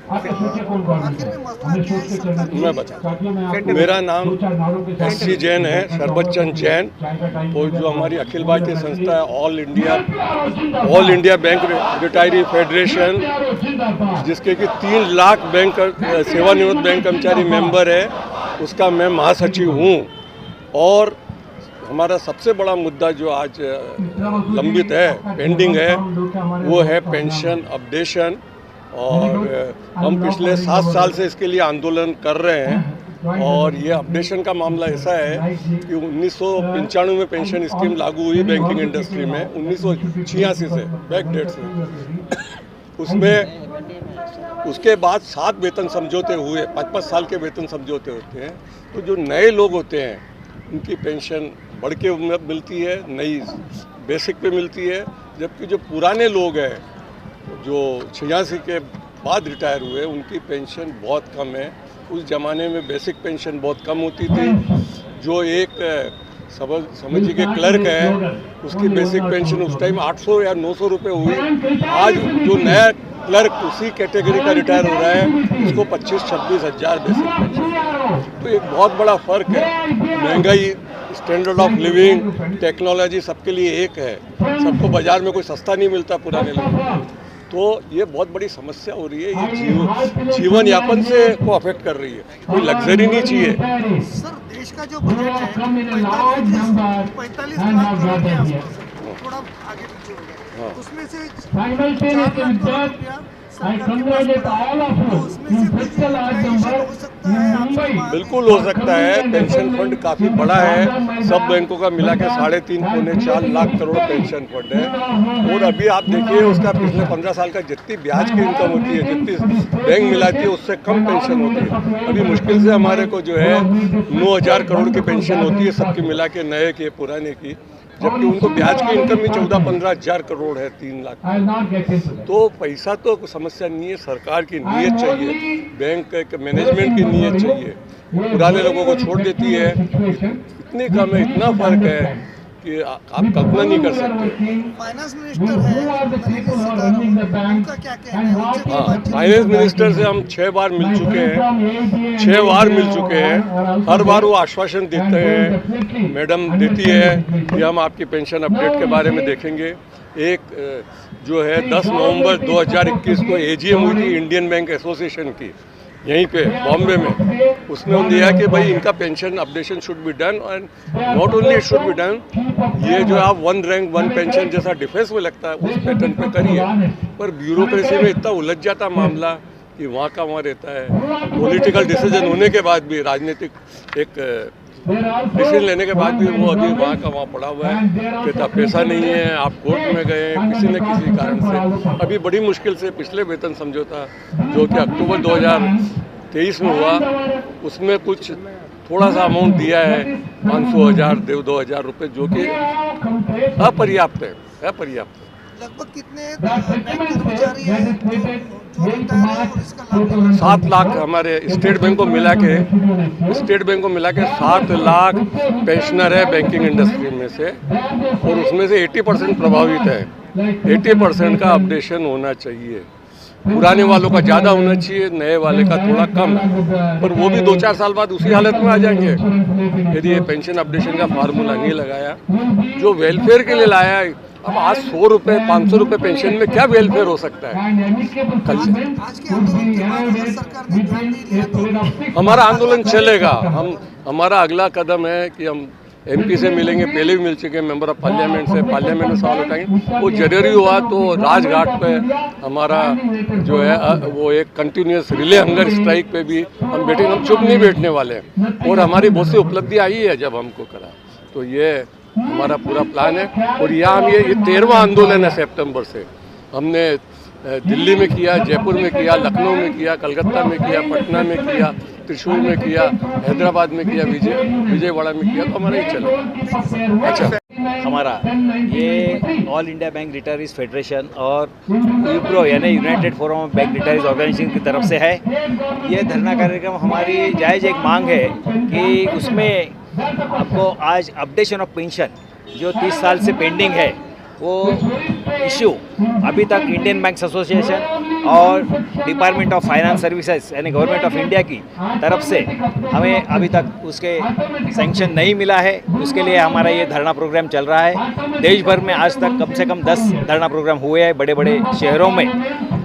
मैं बता, मेरा नाम SC जैन है, सरबत चंद जैन। और जो हमारी अखिल भारतीय संस्था है all India bank retiree federation, जिसके कि 3 लाख बैंक सेवानिवृत्त बैंक कर्मचारी मेंबर है, उसका मैं महासचिव हूँ। और हमारा सबसे बड़ा मुद्दा जो आज लंबित है, पेंडिंग है, वो है पेंशन अपडेशन। और हम पिछले 7 साल से इसके लिए आंदोलन कर रहे हैं। और ये अपडेशन का मामला ऐसा है कि 1995 में पेंशन स्कीम लागू हुई बैंकिंग इंडस्ट्री में, 1986 से बैक डेट से। उसमें उसके बाद 7 वेतन समझौते हुए, 5-5 साल के वेतन समझौते होते हैं। तो जो नए लोग होते हैं उनकी पेंशन बढ़ के मिलती है, नई बेसिक पे मिलती है। जबकि जो पुराने लोग हैं जो 86 के बाद रिटायर हुए, उनकी पेंशन बहुत कम है। उस ज़माने में बेसिक पेंशन बहुत कम होती थी। जो एक समझिए कि क्लर्क है, उसकी बेसिक पेंशन उस टाइम 800 या 900 रुपये हुई। आज जो नया क्लर्क उसी कैटेगरी का रिटायर हो रहा है, उसको 25-26 हज़ार बेसिक पेंशन। तो एक बहुत बड़ा फ़र्क है। महंगाई, स्टैंडर्ड ऑफ लिविंग, टेक्नोलॉजी सबके लिए एक है। सबको बाज़ार में कोई सस्ता नहीं मिलता पुराने लोगों। तो ये बहुत बड़ी समस्या हो रही है। ये जीवन यापन से को अफेक्ट कर रही है। कोई लग्जरी नहीं चाहिए। सर, देश का जो बजट है 45 लाख करोड़ के आसपास, थोड़ा आगे पीछे हो गया। उसमें से 4 लाख करोड़ रुपया सरकार के पास पड़ा, तो उसमें से कुछ यूटिलाइजेशन हो सकता है आपके पास? बिल्कुल हो सकता है। पेंशन फंड काफ़ी बड़ा है, सब बैंकों का मिला के 3.5-4 लाख करोड़ पेंशन फंड है। और अभी आप देखिए उसका पिछले 15 साल का जितनी ब्याज की इनकम होती है, जितनी बैंक मिलाती है, उससे कम पेंशन होती है। अभी मुश्किल से हमारे को जो है 9,000 करोड़ की पेंशन होती है, सबकी मिला के, नए की पुराने की। जबकि उनको ब्याज की इनकम भी 14-15 हज़ार करोड़ है, 3 लाख। तो पैसा तो समस्या नहीं है, सरकार की नीयत चाहिए, बैंक के मैनेजमेंट की नीयत चाहिए। पुराने लोगों को छोड़ देती है, इतनी कम है, इतना फर्क है कि आप कल्पना नहीं कर सकते। फाइनेंस मिनिस्टर है, उनका क्या कहना है? हाँ, फाइनेंस मिनिस्टर से हम 6 बार मिल चुके हैं, 6 बार मिल चुके हैं। हर बार वो आश्वासन देते हैं, मैडम देती है कि हम आपकी पेंशन अपडेट के बारे में देखेंगे। एक जो है 10 नवंबर 2021 को AGM हुई थी इंडियन बैंक एसोसिएशन की, यहीं पे बॉम्बे में। उसमें उन्होंने दिया कि भाई इनका pension updation should be done, and not only it should be done, ये जो आप 1 रैंक 1 पेंशन जैसा डिफेंस में लगता है उस पैटर्न पे करिए। पर ब्यूरोक्रेसी में इतना उलझ जाता मामला कि वहाँ का वहाँ रहता है। पॉलिटिकल डिसीजन होने के बाद भी, राजनीतिक एक डिसीजन लेने के बाद भी वो अभी वहाँ का वहाँ पड़ा हुआ है कि तब पैसा नहीं है, आप कोर्ट में गए किसी न किसी कारण से। अभी बड़ी मुश्किल से पिछले वेतन समझौता जो कि अक्टूबर 2023 में हुआ, उसमें कुछ थोड़ा सा अमाउंट दिया है, 500,000 2,000 रुपये, जो कि अपर्याप्त है, अपर्याप्त है। लगभग कितने बैंक कर्मचारी हैं जो रिटायर हैं और इसका लाभ? 7 लाख हमारे स्टेट बैंक को मिला के 7 लाख पेंशनर है बैंकिंग इंडस्ट्री में से। और उसमें से 80% प्रभावित है। 80% का अपडेशन होना चाहिए। पुराने वालों का ज़्यादा होना चाहिए, नए वाले का थोड़ा कम। पर वो भी 2-4 साल बाद उसी हालत में आ जाएंगे यदि ये पेंशन अपडेशन का फार्मूला नहीं लगाया, जो वेलफेयर के लिए लाया है। अब आज 100 रुपये 500 रुपये पेंशन में क्या वेलफेयर हो सकता है? कल से आज के आंदोलन के बाद अगर सरकार ने ध्यान नहीं दिया तो हमारा आंदोलन चलेगा। हमारा अगला कदम है कि हम MP से मिलेंगे, पहले भी मिल चुके हैं, मेंबर ऑफ पार्लियामेंट से, पार्लियामेंट में सवाल उठाएंगे। वो जरूरी हुआ तो राजघाट पे हमारा जो है वो एक कंटिन्यूस रिले हंगर स्ट्राइक पे भी हम बैठेंगे। हम चुप नहीं बैठने वाले हैं। और हमारी बहुत सी उपलब्धि आई है जब हमको करा, तो ये हमारा पूरा प्लान है। और यहाँ हम ये 13वां आंदोलन है सितंबर से। हमने दिल्ली में किया, जयपुर में किया, लखनऊ में किया, कलकत्ता में किया, पटना में किया, त्रिशूर में किया, हैदराबाद में किया, विजयवाड़ा में किया। तो हमारा ही चलेगा। अच्छा, हमारा ये all India bank retirees federation और यूप्रो यानी united forum of bank retirees organisation की तरफ से है। ये धरना कार्यक्रम हमारी जायज़ एक मांग है कि उसमें आपको आज अपडेशन ऑफ पेंशन जो 30 साल से पेंडिंग है वो इश्यू अभी तक इंडियन बैंक्स एसोसिएशन और डिपार्टमेंट ऑफ फाइनेंस सर्विसेज यानी गवर्नमेंट ऑफ इंडिया की तरफ से हमें अभी तक उसके सैंक्शन नहीं मिला है। उसके लिए हमारा ये धरना प्रोग्राम चल रहा है। देश भर में आज तक कम से कम 10 धरना प्रोग्राम हुए हैं बड़े बड़े शहरों में,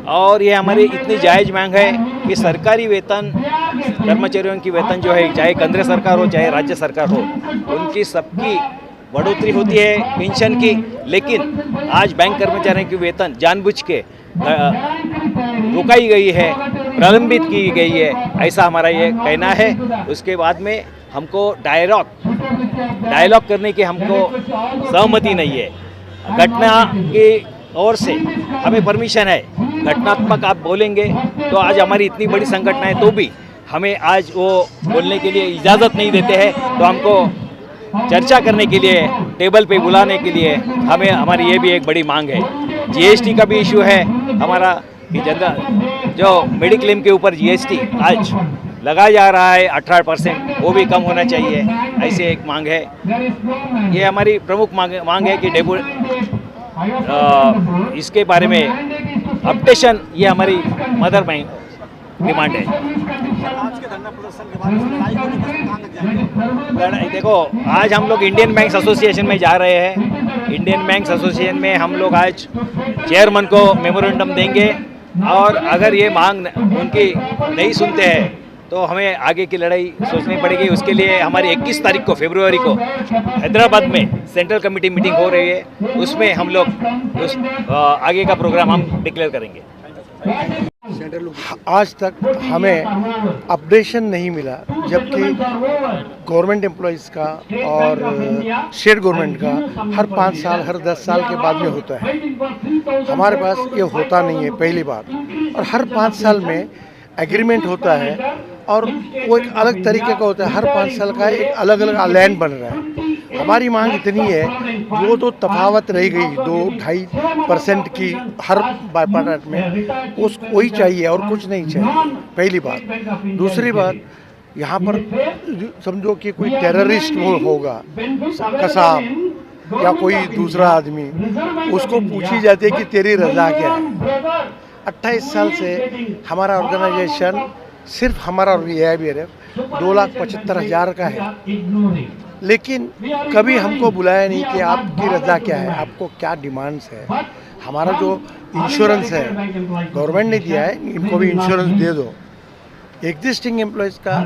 और ये हमारी इतनी जायज़ मांग है कि सरकारी वेतन, कर्मचारियों की वेतन जो है, चाहे केंद्र सरकार हो चाहे राज्य सरकार हो, उनकी सबकी बढ़ोतरी होती है पेंशन की, लेकिन आज बैंक कर्मचारियों की वेतन जानबूझ के रुकाई गई है, प्रलंबित की गई है, ऐसा हमारा ये कहना है। उसके बाद में हमको डायलॉग करने की हमको सहमति नहीं है। घटना की ओर से हमें परमिशन है, घटनात्मक आप बोलेंगे तो आज हमारी इतनी बड़ी संगठन है तो भी हमें आज वो बोलने के लिए इजाज़त नहीं देते हैं। तो हमको चर्चा करने के लिए टेबल पे बुलाने के लिए हमारी ये भी एक बड़ी मांग है। जीएसटी का भी इशू है हमारा कि जनरल जो मेडिक्लेम के ऊपर जीएसटी आज लगाया जा रहा है 18%, वो भी कम होना चाहिए, ऐसे एक मांग है। ये हमारी प्रमुख मांग है कि इसके बारे में अपडेशन, ये हमारी मदर बैंक डिमांड है। आज के धरना प्रदर्शन के बाद लड़ाई को लेकर कहाँ तक जाएंगे? देखो, आज हम लोग इंडियन बैंक्स एसोसिएशन में जा रहे हैं। इंडियन बैंक्स एसोसिएशन में हम लोग आज चेयरमैन को मेमोरेंडम देंगे, और अगर ये मांग उनकी नहीं सुनते हैं तो हमें आगे की लड़ाई सोचनी पड़ेगी। उसके लिए हमारी 21 तारीख को फरवरी को हैदराबाद में सेंट्रल कमेटी मीटिंग हो रही है, उसमें हम लोग आगे का प्रोग्राम हम डिक्लेयर करेंगे। आज तक हमें अपडेशन नहीं मिला, जबकि गवर्नमेंट एम्प्लॉयज़ का और स्टेट गवर्नमेंट का हर 5 साल हर 10 साल के बाद में होता है। हमारे पास ये होता नहीं है, पहली बात। और हर 5 साल में एग्रीमेंट होता है और वो एक अलग तरीके का होता है। हर 5 साल का एक अलग अलग लैंड बन रहा है। हमारी मांग इतनी है, जो तो तफावत रह गई 2-2.5% की हर बाइपार्ट में, उसको वही चाहिए और कुछ नहीं चाहिए, पहली बात। दूसरी बात, यहाँ पर समझो कि कोई टेररिस्ट होगा, कसाब या कोई दूसरा आदमी, उसको पूछी जाती है कि तेरी रजा क्या है। 28 साल से हमारा ऑर्गेनाइजेशन, सिर्फ हमारा AIBRF 2,75,000 का है, लेकिन कभी हमको बुलाया नहीं कि आपकी रजा क्या है, आपको क्या डिमांड्स है। हमारा जो इंश्योरेंस है गवर्नमेंट ने दिया है, इनको भी इंश्योरेंस दे दो। एग्जिस्टिंग एम्प्लॉयज़ का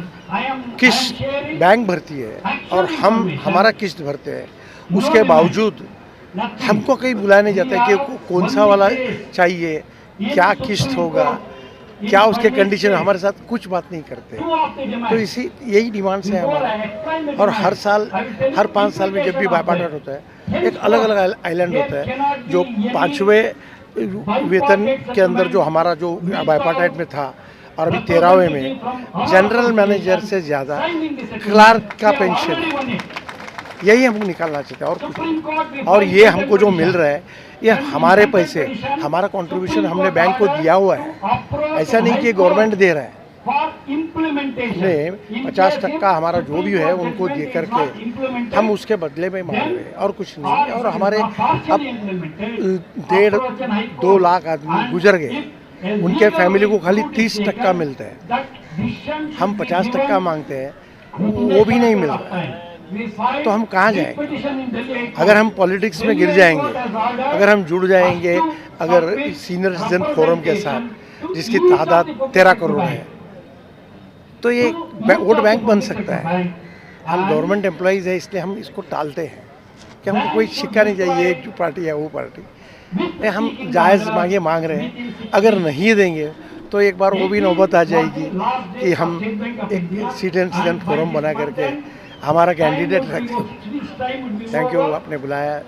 किस्त बैंक भरती है और हमारा किस्त भरते हैं, उसके बावजूद हमको कहीं बुलाया नहीं जाता कि कौन सा वाला चाहिए, क्या किस्त होगा, क्या उसके कंडीशन, हमारे साथ कुछ बात नहीं करते। तो यही डिमांड्स है हमारा। और हर साल हर 5 साल में जब भी बाइपार्ट होता है, एक अलग अलग आइलैंड होता है। जो 5वें वेतन के अंदर जो हमारा जो बाइपार्ट में था, और अभी 13वें में जनरल मैनेजर से ज़्यादा क्लार्क का पेंशन, यही हमको निकालना चाहिए और कुछ नहीं। और ये हमको जो मिल रहा है, ये हमारे पैसे, हमारा कंट्रीब्यूशन हमने बैंक को दिया हुआ है, ऐसा नहीं कि गवर्नमेंट दे रहा है। हमने 50% हमारा जो भी है उनको दे करके हम उसके बदले में मांग रहे हैं और कुछ नहीं। और हमारे अब 1.5-2 लाख आदमी गुजर गए, उनके फैमिली को खाली 30% मिलता है। हम 50% मांगते हैं, वो भी नहीं मिल रहा है। तो हम कहाँ जाएंगे? अगर हम पॉलिटिक्स में गिर जाएंगे, अगर हम जुड़ जाएंगे अगर सीनियर सिटीजन फोरम के साथ, जिसकी तादाद 13 करोड़ है, तो ये वोट बैंक बन सकता है। हम गवर्नमेंट एम्प्लॉइज़ है, इसलिए हम इसको टालते हैं कि हमको कोई शिक्का नहीं चाहिए, एक जो पार्टी है वो पार्टी। हम जायज़ मांग रहे हैं। अगर नहीं देंगे तो एक बार वो भी नौबत आ जाएगी कि हम एक सिटीजन फोरम बना करके हमारा कैंडिडेट रखें। थैंक यू, आपने बुलाया,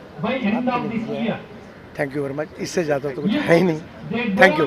थैंक यू वेरी मच। इससे ज़्यादा तो कुछ है ही नहीं। Thank you.